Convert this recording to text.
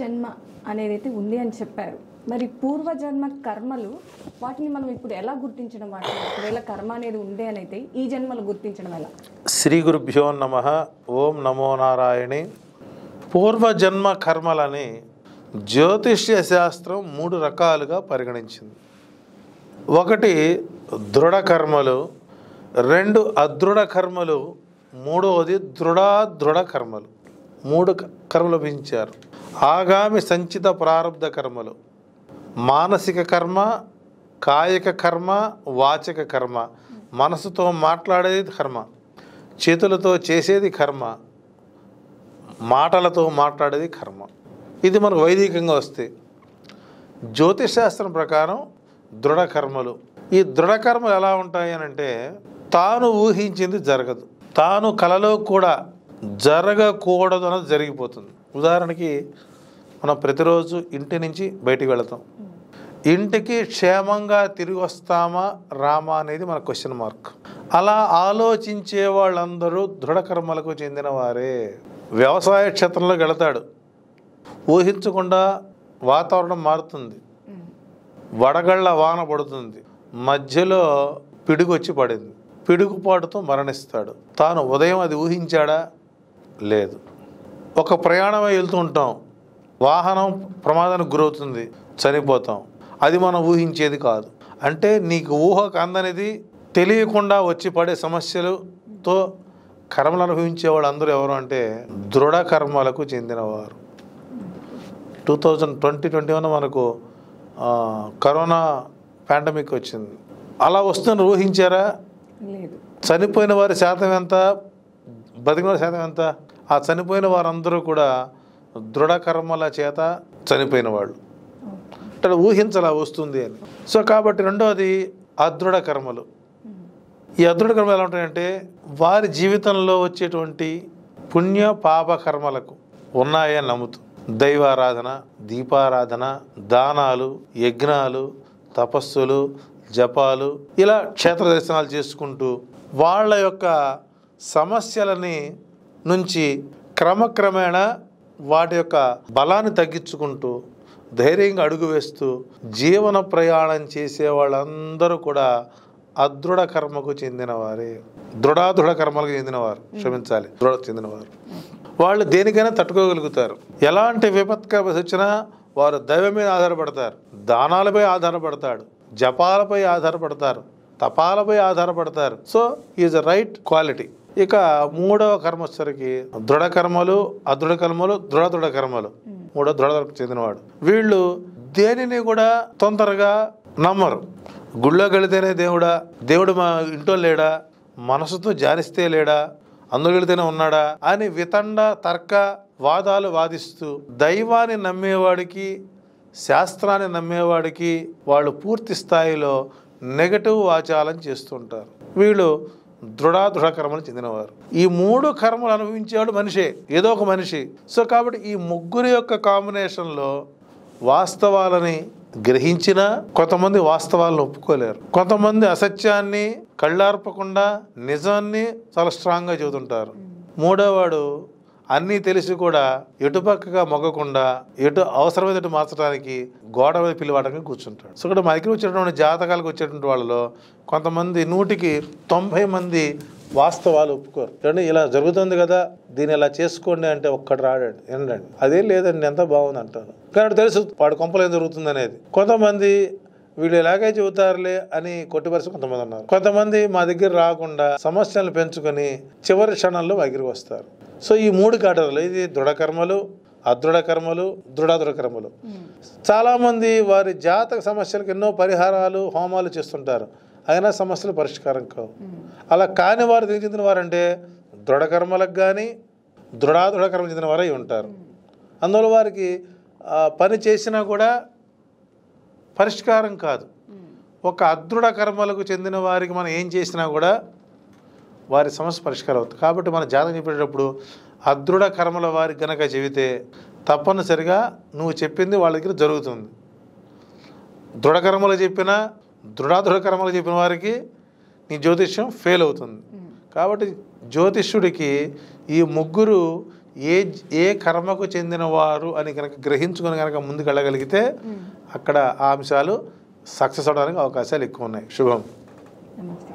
జన్మ అనేది అయితే ఉంది అని చెప్పారు. మరి పూర్వజన్మ కర్మలు వాటిని మనం ఇప్పుడు ఎలా గుర్తించడం? వాటిని ఒకవేళ కర్మ అనేది ఉండే అని అయితే ఈ జన్మలు గుర్తించడం ఎలా? శ్రీ గురుభ్యో నమః. ఓం నమో నారాయణి. పూర్వజన్మ కర్మలని జ్యోతిష్య శాస్త్రం 3 రకాలుగా పరిగణించింది. ఒకటి దృఢ కర్మలు, 2 అదృఢ కర్మలు, 3వది దృఢ కర్మలు. 3 కర్మలు విధించారు. ఆగామి సంచిత ప్రారబ్ధ కర్మలు, మానసిక కర్మ, కాయిక కర్మ, వాచక కర్మ. మనసుతో మాట్లాడేది కర్మ, చేతులతో చేసేది కర్మ, మాటలతో మాట్లాడేది కర్మ. ఇది మనకు వైదికంగా వస్తే, జ్యోతిష్ శాస్త్రం ప్రకారం దృఢ కర్మలు. ఈ దృఢ కర్మలు ఎలా ఉంటాయి అని అంటే, తాను ఊహించింది జరగదు, తాను కలలో కూడా జరగకూడదు అన్నది జరిగిపోతుంది. ఉదాహరణకి మనం ప్రతిరోజు ఇంటి నుంచి బయటికి వెళతాం, ఇంటికి క్షేమంగా తిరిగి వస్తామా రామా అనేది మన క్వశ్చన్ మార్క్. అలా ఆలోచించే వాళ్ళందరూ దృఢ కర్మలకు చెందిన వారే. వ్యవసాయ క్షేత్రంలోకి వెళతాడు, ఊహించకుండా వాతావరణం మారుతుంది, వడగళ్ళ వాన పడుతుంది, మధ్యలో పిడుగొచ్చి పడింది, పిడుగుపాటుతో మరణిస్తాడు. తాను ఉదయం అది ఊహించాడా? లేదు. ఒక ప్రయాణమై వెళ్తూ ఉంటాం, వాహనం ప్రమాదానికి గురవుతుంది, చనిపోతాం. అది మనం ఊహించేది కాదు. అంటే నీకు ఊహకు అందనిది తెలియకుండా వచ్చి పడే సమస్యలతో కర్మలు అనుభవించే వాళ్ళు అందరూ ఎవరు అంటే దృఢ కర్మలకు చెందినవారు. 2021 మనకు కరోనా పాండమిక్ వచ్చింది. అలా వస్తున్న ఊహించారా? లేదు. చనిపోయిన వారి శాతం ఎంత, బతికిన వారి శాతం ఎంత? ఆ చనిపోయిన వారందరూ కూడా దృఢ కర్మల చేత చనిపోయిన వాళ్ళు. అంటే ఊహించలా వస్తుంది అని. సో కాబట్టి రెండవది అదృఢ కర్మలు. ఈ అదృఢ కర్మలు ఎలా ఉంటాయంటే, వారి జీవితంలో వచ్చేటువంటి పుణ్య పాప కర్మలకు ఉన్నాయని నమ్ముతూ దైవారాధన, దీపారాధన, దానాలు, యజ్ఞాలు, తపస్సులు, జపాలు, ఇలా క్షేత్ర దర్శనాలు చేసుకుంటూ వాళ్ళ యొక్క సమస్యలని నుంచి క్రమక్రమేణా వాటి యొక్క బలాన్ని తగ్గించుకుంటూ ధైర్యంగా అడుగు వేస్తూ జీవన ప్రయాణం చేసే వాళ్ళందరూ కూడా అదృఢ కర్మకు చెందినవారే. దృఢ కర్మలకు చెందినవారు, క్షమించాలి, దృఢ చెందినవారు. వాళ్ళు దేనికైనా తట్టుకోగలుగుతారు. ఎలాంటి విపత్కర వచ్చినా వారు దైవం మీద ఆధారపడతారు, దానాలపై ఆధారపడతాడు, జపాలపై ఆధారపడతారు, తపాలపై ఆధారపడతారు. So is a right quality. ఇక 3వ కర్మ వచ్చరికి దృఢ కర్మలు, అదృఢ కర్మలు, దృఢ కర్మలు. 3వ దృఢకు చెందినవాడు. వీళ్ళు దేనిని కూడా తొందరగా నమ్మరు. గుళ్ళోకి వెళితేనే దేవుడు మా ఇంట్లో లేడా, మనసుతో ధ్యానిస్తే లేడా, అందులో వెళితేనే ఉన్నాడా అని వితండ తర్క వాదాలు వాదిస్తూ దైవాన్ని నమ్మేవాడికి, శాస్త్రాన్ని నమ్మేవాడికి వాళ్ళు పూర్తి స్థాయిలో నెగటివ్ వాచాలం చేస్తుంటారు. వీళ్ళు దృఢ కర్మలు చెందినవారు. ఈ 3 కర్మలు అనుభవించేవాడు మనిషే, ఏదో ఒక మనిషి. సో కాబట్టి ఈ ముగ్గురి యొక్క కాంబినేషన్లో వాస్తవాలని గ్రహించినా కొంతమంది వాస్తవాలను ఒప్పుకోలేరు. కొంతమంది అసత్యాన్ని కళ్ళార్పకుండా నిజాన్ని చాలా స్ట్రాంగ్గా చెబుతుంటారు. 3వవాడు అన్నీ తెలిసి కూడా ఎటుపక్కగా మొగ్గకుండా ఎటు అవసరమైనట్టు మార్చడానికి గోడ మీద పిలివాడని కూర్చుంటాడు. సో ఇక్కడ మా దగ్గర వచ్చేటువంటి జాతకాలకు వచ్చేటువంటి వాళ్ళలో కొంతమంది 100కి 90 మంది వాస్తవాలు ఒప్పుకోరు. అంటే ఇలా జరుగుతుంది కదా, దీన్ని ఇలా చేసుకోండి అంటే ఒక్కడు రాడండి, ఏంటండి అదేం లేదండి, ఎంత బాగుంది అంటారు. కానీ తెలుసు వాడు కొంపలు ఏం జరుగుతుంది అనేది. కొంతమంది వీళ్ళు ఎలాగే చెబుతారులే అని కొట్టిపరిచి కొంతమంది ఉన్నారు. కొంతమంది మా దగ్గర రాకుండా సమస్యలను పెంచుకొని చివరి క్షణంలో మా దగ్గరికి వస్తారు. సో ఈ 3 కేటగిరీలు, ఇది దృఢ కర్మలు, అదృఢ కర్మలు, దృఢ కర్మలు. చాలామంది వారి జాతక సమస్యలకు ఎన్నో పరిహారాలు, హోమాలు చేస్తుంటారు, అయినా సమస్యలు పరిష్కారం కావు. అలా కాని వారు దీనికి చెందిన వారంటే దృఢ కర్మలకు కానీ దృఢ కర్మలకు చెందిన వారై ఉంటారు. అందువల్ల వారికి పని చేసినా కూడా పరిష్కారం కాదు. ఒక అదృఢ కర్మలకు చెందిన వారికి మనం ఏం చేసినా కూడా వారి సమస్య పరిష్కారం అవుతుంది. కాబట్టి మన జాతకం చెప్పేటప్పుడు అదృఢ కర్మల వారికి కనుక చెబితే తప్పనిసరిగా నువ్వు చెప్పింది వాళ్ళ దగ్గర జరుగుతుంది. దృఢ కర్మలు చెప్పినా దృఢ కర్మలు చెప్పిన వారికి నీ జ్యోతిష్యం ఫెయిల్ అవుతుంది. కాబట్టి జ్యోతిష్యుడికి ఈ ముగ్గురు ఏ కర్మకు చెందినవారు అని కనుక గ్రహించుకొని కనుక ముందుకు వెళ్ళగలిగితే అక్కడ ఆ అంశాలు సక్సెస్ అవడానికి అవకాశాలు ఎక్కువ ఉన్నాయి. శుభం. నమస్తే.